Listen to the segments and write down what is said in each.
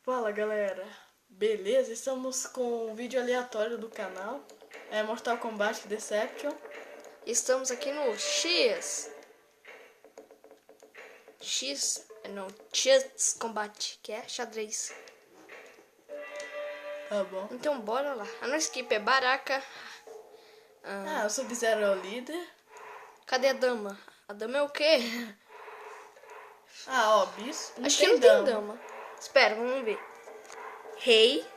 Fala galera, beleza? Estamos com um vídeo aleatório do canal, Mortal Kombat Deception. Estamos aqui no X Combate, que é xadrez. Tá bom. Então bora lá. A nossa equipe é Baraka. O Sub-Zero é o líder. Cadê a dama? A dama é o quê? Bispo. Acho que não tem dama. Espera, vamos ver. Rei.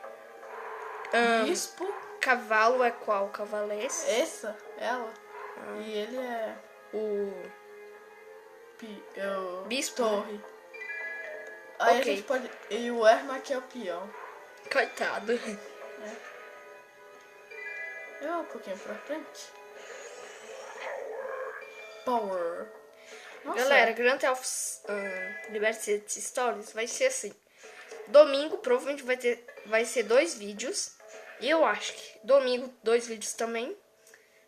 Bispo. Cavalo é qual? Cavalo é esse? Ela. E ele é O Bispo. Torre. Aí Ok. a gente pode... E o Ermac é o peão. Coitado. Eu um pouquinho pra frente. Power. Nossa. Galera, Grand Theft Liberty City Stories vai ser assim. Domingo provavelmente vai ser 2 vídeos. E eu acho que domingo 2 vídeos também.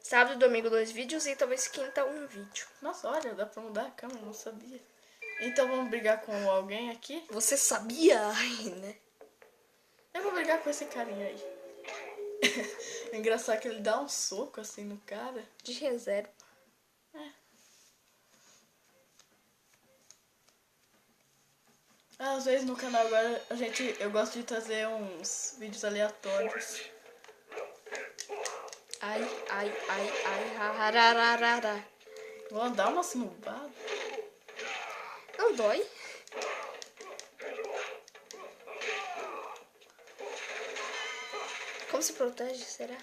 Sábado e domingo 2 vídeos. E talvez quinta 1 vídeo. Nossa, olha, dá pra mudar a câmera, não sabia. Então vamos brigar com alguém aqui? Você sabia? Ai, né? Eu vou brigar com esse carinha aí. É engraçado que ele dá um soco assim no cara. De reserva. Às vezes no canal agora eu gosto de trazer uns vídeos aleatórios. Ai, rarararara. Vou dar uma snubada. Não dói? Como se protege, será?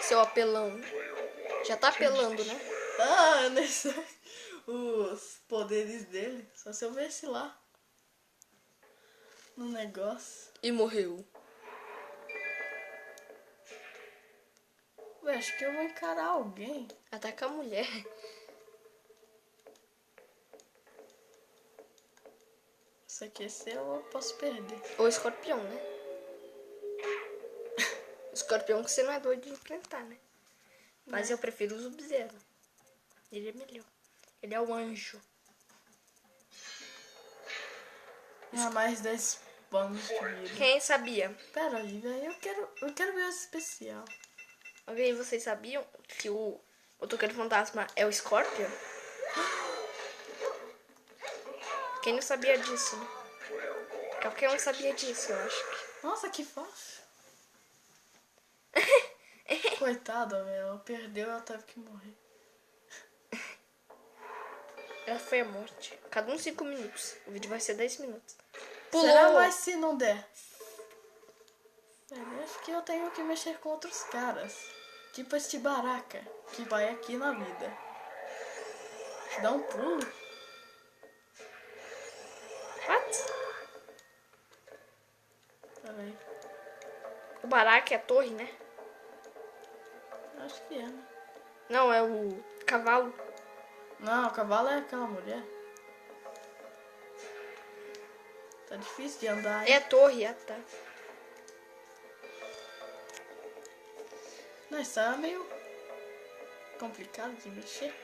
Seu apelão. Já tá apelando, né? Os poderes dele. Só se eu visse lá no negócio. E morreu. Ué, acho que eu vou encarar alguém. Ataca a mulher. Se aquecer eu posso perder. Ou escorpião, né? Escorpião que você não é doido de enfrentar, né? Mas eu prefiro o Sub-Zero. Ele é melhor. Ele é o anjo. Mais 10 panos de vida. Quem sabia? Pera aí, velho. Eu quero ver o especial. Alguém, vocês sabiam que o Motoqueiro Fantasma é o Scorpion? Quem não sabia disso, né? Qualquer um sabia disso, eu acho que. Nossa, que fácil. Coitada, velho. Ela perdeu, ela teve que morrer. Ela foi a morte. Cada 5 minutos. O vídeo vai ser 10 minutos. Será mais se não der? Velho, acho que eu tenho que mexer com outros caras. Tipo este Baraka, que vai aqui na vida. Dá um pulo. What? Pera aí. O Baraka é a torre, né? Acho que é, né? Não, é o cavalo. Não, o cavalo é aquela mulher. Tá difícil de andar. É a torre, tá. Não, está meio complicado de mexer.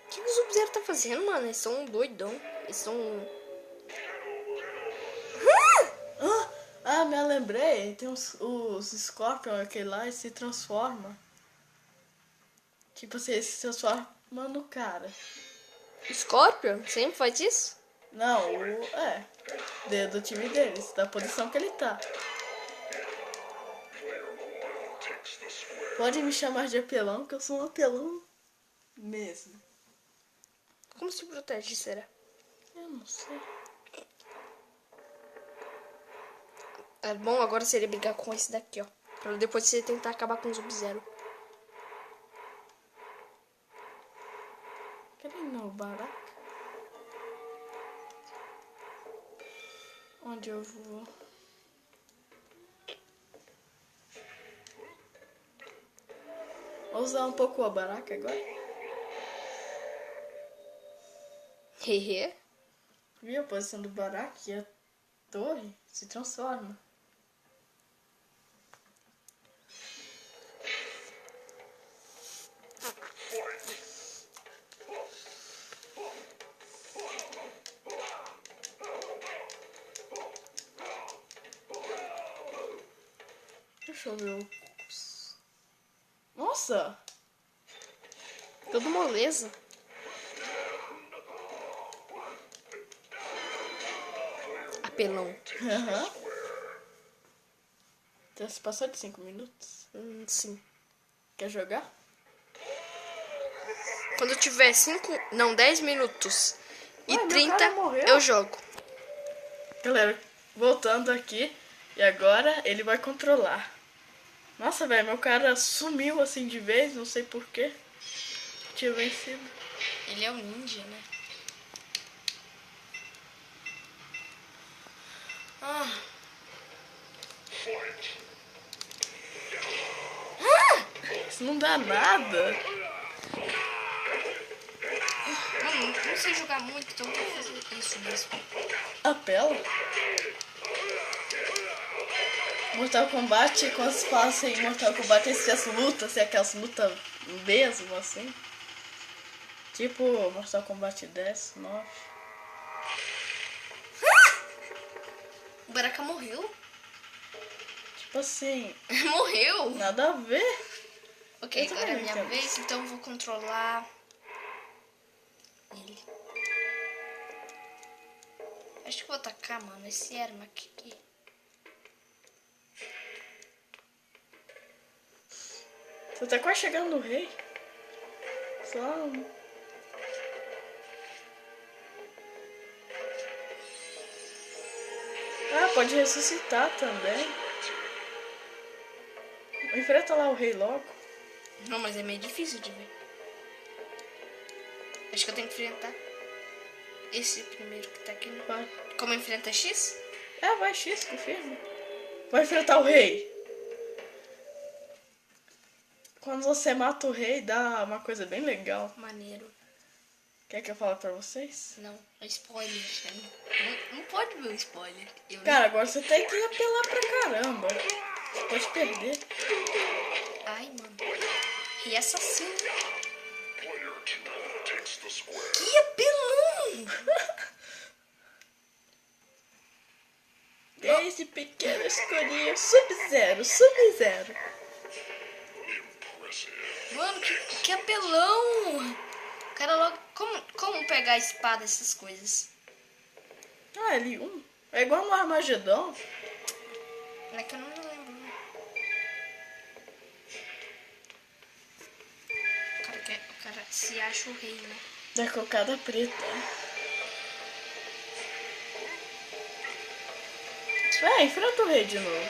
O que o Sub-Zero tá fazendo, mano? Eles são doidão. Eles são... Me lembrei. Tem os Scorpion, aquele lá, e se transforma. Tipo assim, ele se transforma no cara. Scorpion? Sempre faz isso? Não, do time deles, da posição que ele tá. Pode me chamar de apelão, que eu sou um apelão mesmo. Como se protege, será? Eu não sei. É bom agora seria brigar com esse daqui, ó. Pra depois você tentar acabar com o Sub-Zero. Cadê meu Baraka? Onde eu vou? Vou usar um pouco a Baraka agora. Hehe. Viu a posição do Baraka e a torre se transforma. Deixa eu ver o... Nossa! Todo moleza. Apelão. Aham. Já se passou de 5 minutos? Sim. Quer jogar? Quando eu tiver 10 minutos e Ué, meu 30, cara morreu. eu jogo. Galera, voltando aqui. E agora ele vai controlar. Nossa, velho, meu cara sumiu assim de vez. Não sei porquê. Tinha vencido. Ele é um ninja, né? Ah. Isso não dá nada. Mano, não sei jogar muito, então vou fazer isso mesmo. Apela. Mortal Kombat, quando se fala assim, Mortal Kombat, essas lutas, assim, aquelas lutas mesmo, assim. Tipo Mortal Kombat 10, 9. O Baraka morreu? Tipo assim, Morreu? nada a ver. Ok, Eu agora é também minha não entendo. vez, então eu vou controlar ele. Acho que vou atacar, mano, esse arma aqui. Você tá quase chegando no rei. Só... Ah, pode ressuscitar também. Enfrenta lá o rei logo. Não, mas é meio difícil de ver. Acho que eu tenho que enfrentar esse primeiro que tá aqui. Vai. Como enfrenta X? É, vai X, confirma. Vai enfrentar o rei. Quando você mata o rei, dá uma coisa bem legal. Maneiro. Quer que eu fale pra vocês? Não, é spoiler. Não pode ver o spoiler. Eu Cara, agora você tem que apelar pra caramba. Você pode perder. Ai, mano. E assassino. Que apelão! Esse pequeno escurinho, Sub-Zero, Sub-Zero. Mano, que apelão! O cara logo... Como pegar a espada, essas coisas? Ah, L1. É igual no Armagedon. É que eu não me lembro. Né? O cara se acha o rei, né? Da cocada preta. Enfrenta o rei de novo.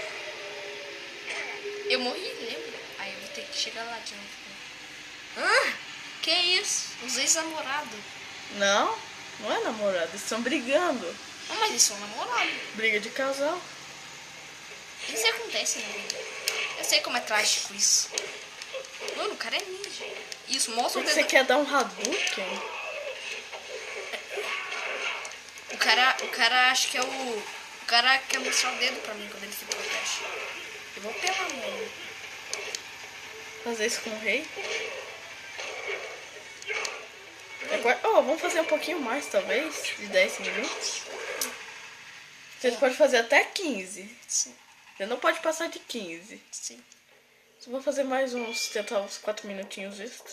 Eu morri, lembra? Aí eu vou ter que chegar lá de novo. Ah, que isso? Os ex-namorados. Não, não é namorado. Eles estão brigando. Ah, mas eles são namorados. Briga de casal. Isso acontece na vida. Eu sei como é trágico isso. Mano, o cara é ninja. Isso, mostra o Você dedo. quer dar um Hadouken? O cara acha que é o cara quer mostrar o dedo pra mim quando ele se protege. Eu vou pelar, mano. Fazer isso com o rei? Agora, vamos fazer um pouquinho mais, talvez, de 10 minutos. Você pode fazer até 15. Sim, Você não pode passar de 15. sim. Só vou fazer mais tentar uns 4 minutinhos extra.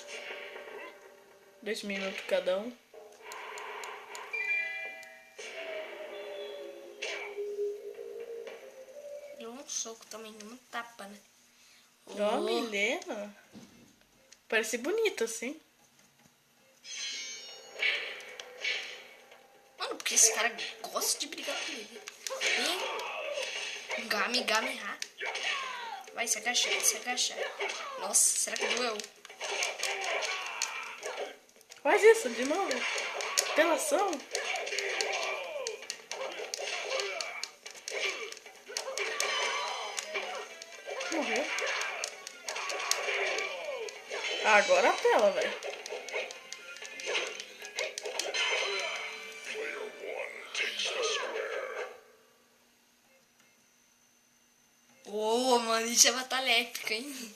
2 minutos cada um. Deu um soco também, um tapa, né? Ó, Milena. Parece bonita, assim. Mano, porque esse cara gosta de brigar com ele. E... Gami, ha. Vai se agachar, se agachar. Nossa, será que doeu? Faz isso de novo. Apelação. Morreu. Agora apela, velho. Ô, mano, isso é batalha épica, hein?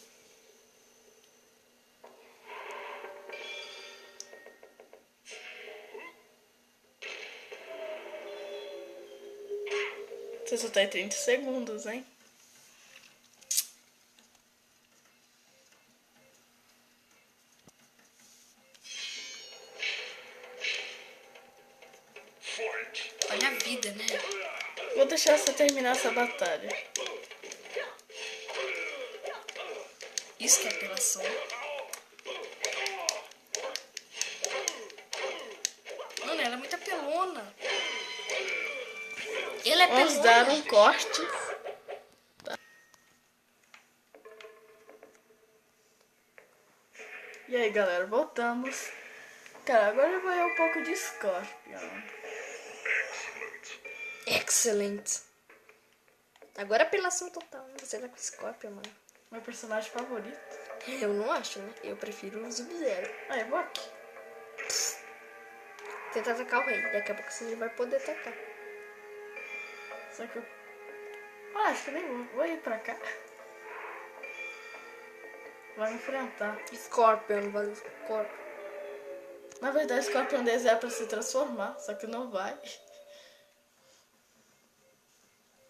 Você só tá em 30 segundos, hein? Olha a vida, né? Vou deixar você terminar essa batalha. Isso que é apelação. Mano, ela é muito apelona. Ele é Vamos pelona. dar um corte. Tá. E aí, galera, voltamos. Cara, agora eu vou ir um pouco de Scorpion. Excelente. Agora é apelação total, né? Você tá com Scorpion, mano. Meu personagem favorito. Eu não acho, né? Eu prefiro o Sub-Zero. Aí, eu vou aqui. Tentar atacar o rei. Daqui a pouco você vai poder atacar. Só que eu... acho que nem vou. Vou ir pra cá. Vai me enfrentar. Scorpion, valeu, Scorpion. Na verdade, Scorpion deles é pra se transformar. Só que não vai.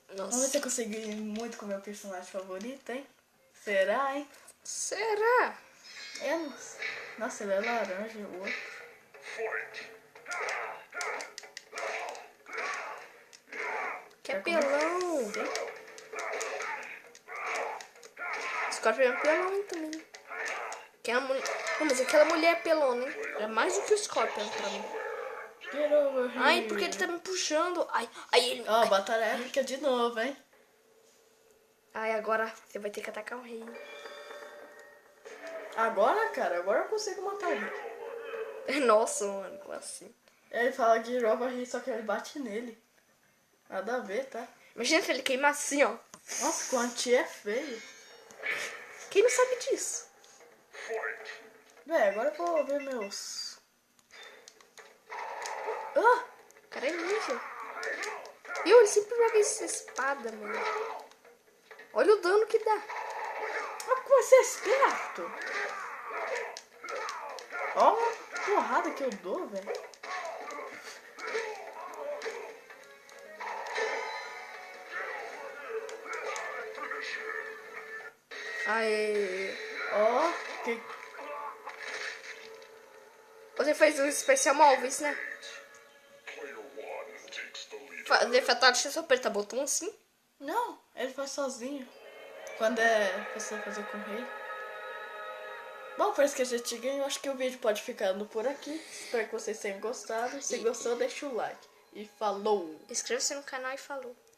Vamos ver se Nossa. eu consegui ir muito com o meu personagem favorito, hein? Será, hein? Será? É, nossa. Nossa, ele é laranja, o outro. Que apelão. Scorpion é apelão também. Que é a mulher... Não, mas aquela mulher é pelona, hein? É mais do que o Scorpion pra mim. Get over here. Ai, porque ele tá me puxando. Ai, ele... Ó, batalha épica de novo, hein? Ai, agora você vai ter que atacar o rei. Agora, cara, agora eu consigo matar ele. Nossa, mano, como assim? Ele fala de over here, só que ele bate nele. Nada a ver, tá? Imagina se ele queimar assim, ó. Nossa, o anti é feio. Quem não sabe disso? Véi, agora eu vou ver meus... Ah! Cara, é ninja. Viu? Ele sempre joga essa espada, mano. Olha o dano que dá. Ah, como você é esperto! Ó, a porrada que eu dou, velho. Aê. Ó, que... Você fez um especial móveis, né? Fazer fatality, só apertar botão assim. Não, ele faz sozinho. Quando é você fazer com o rei. Bom, parece que a gente ganhou. Acho que o vídeo pode ficando por aqui. Espero que vocês tenham gostado. Se gostou, deixa o like. E falou! Inscreva-se no canal e falou.